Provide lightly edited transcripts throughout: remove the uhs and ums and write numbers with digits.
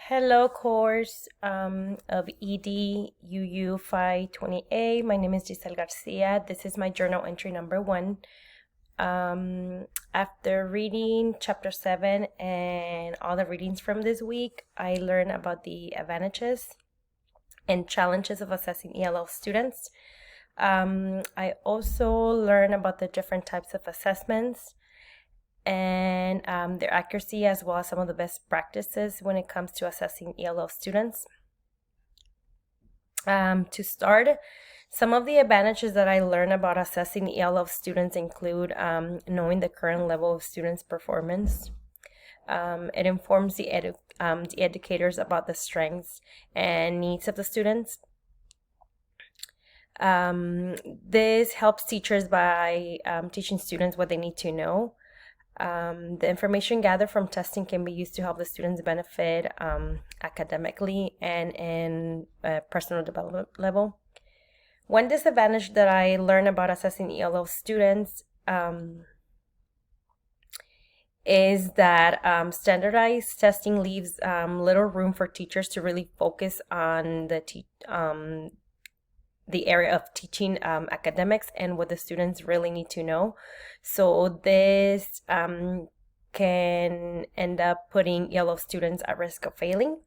Hello, course of EDUU 520A. My name is Giselle Garcia. This is my journal entry number 1. After reading chapter 7 and all the readings from this week, I learned about the advantages and challenges of assessing ELL students. I also learned about the different types of assessments and their accuracy, as well as some of the best practices when it comes to assessing ELL students. To start, some of the advantages that I learned about assessing ELL students include knowing the current level of students' performance. It informs the educators about the strengths and needs of the students. This helps teachers by teaching students what they need to know. The information gathered from testing can be used to help the students benefit academically and in personal development level. One disadvantage that I learned about assessing ELL students is that standardized testing leaves little room for teachers to really focus on the area of teaching academics and what the students really need to know. So this can end up putting ELL students at risk of failing.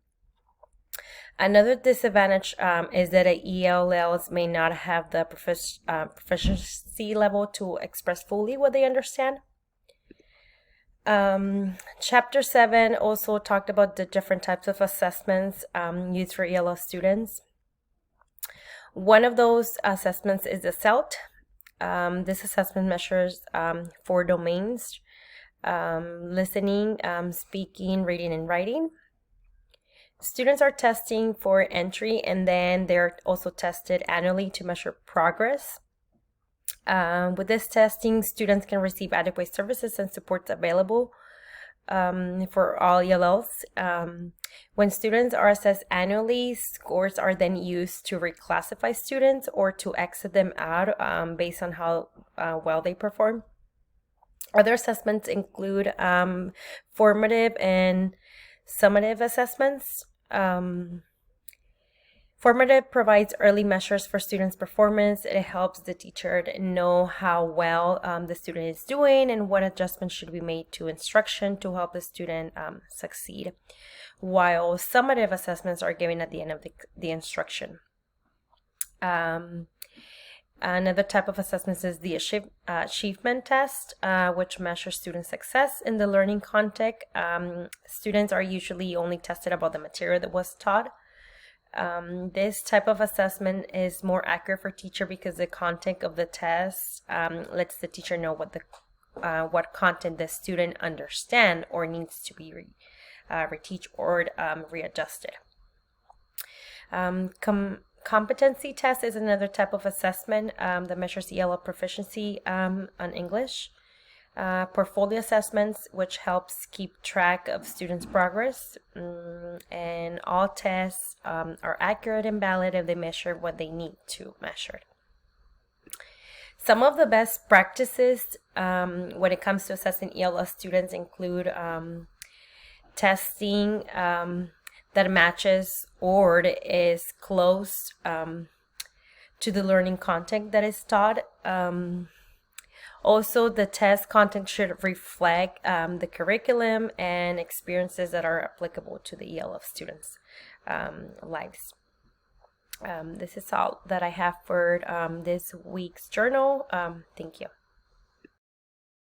Another disadvantage is that ELLs may not have the proficiency level to express fully what they understand. Chapter 7 also talked about the different types of assessments used for ELL students. One of those assessments is the CELT. This assessment measures 4 domains: listening, speaking, reading, and writing. Students are testing for entry, and then they're also tested annually to measure progress. With this testing, students can receive adequate services and supports available for all ELLs. When students are assessed annually, scores are then used to reclassify students or to exit them out based on how well they perform. Other assessments include formative and summative assessments. Formative provides early measures for students' performance. It helps the teacher know how well the student is doing and what adjustments should be made to instruction to help the student succeed, while summative assessments are given at the end of the instruction. Another type of assessments is the achievement test, which measures student success in the learning content. Students are usually only tested about the material that was taught. This type of assessment is more accurate for teacher because the content of the test lets the teacher know what content the student understand or needs to be reteach or readjusted. Competency test is another type of assessment that measures ELL proficiency on English. Portfolio assessments, which helps keep track of students' progress, and all tests are accurate and valid if they measure what they need to measure. Some of the best practices when it comes to assessing ELL students include testing that matches or is close to the learning content that is taught. Also, the test content should reflect the curriculum and experiences that are applicable to the ELL students' lives. This is all that I have for this week's journal. Thank you.